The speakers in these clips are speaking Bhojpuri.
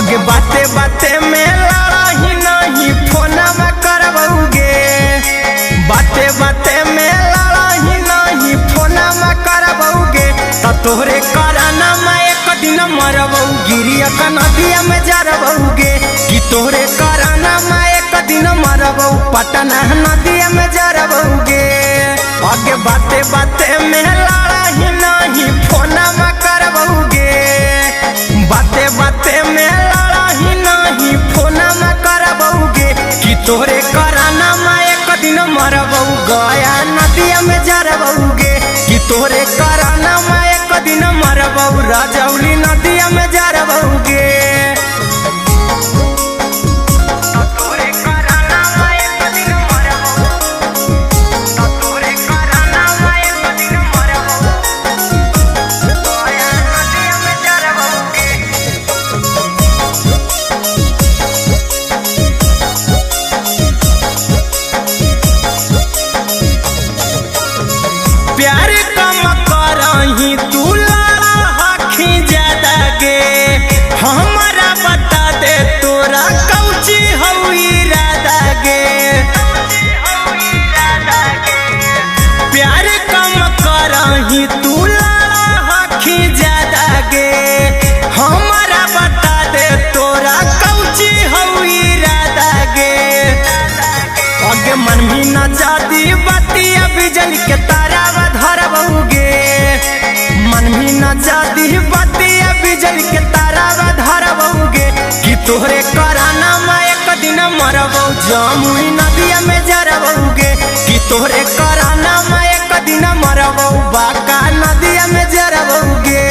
आगे बाते बाते में लड़ाही नहीं फोनमा करबौगे, बाते बाते में लड़ाही नहीं फोनमा करबौगे। तो तोहरे कराना में एक दिन मरबौ गिरिया का नदिया में जरबौगे, कि तोहरे कराना में एक दिन मरबौ पटना नदिया में जरबौगे। आगे बाते बाते में लड़ाही नहीं फोनमा करबौगे, बाते बाते में लड़ाही नहीं फोनमा करबौगे, कि तोहरे कराना में एक दिन मरबौ गया नदिया में जरबौगे, कि तोहरे कराना में एक दिन मरबौ राजौली नदिया में जरबौगे। प्यार कम करही तू लाला हखी ज्यादा गे, हमारा बता दे तोरा कौची हऊ इरादा गे। प्यार कम करही तू लाला हखी ज्यादा गे, हमारा बता दे तोरा कौची हऊ इरादा गे। आगे मन भी न जाती बतिया बिजली के तारा धरबौगे, मन भी न जाती बतिया बिजली के तारा धरबौगे, कि तोहरे कराना में एक दिन मरबौ जमुई नदिया में जरबौगे, कि तोहरे कराना में एक दिन मरबौ बाका नदिया में जरबौगे।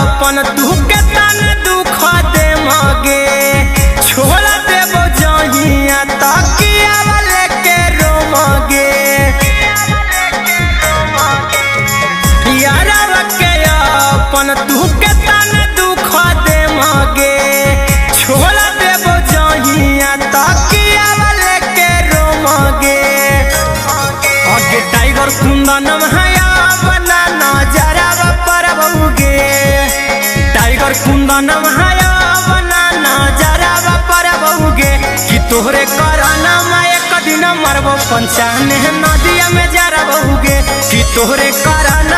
अपन तू के तन दुख दे मगे, छोड़ देबो जहिया तकिया वाले के रोमगे। यारा के अपन तू के तन दुख दे मगे, छोड़ देबो जहिया तकिया वाले के रोमगे। आगे टाइगर कुंदन हया बना नजरा परबौगे, टाइगर कुंदन हया बना नजरा परबौगे, कि तोहरे कराना में एक दिन मरबौ पंचाने नदिया में जरबौगे, कि तोहरे कराना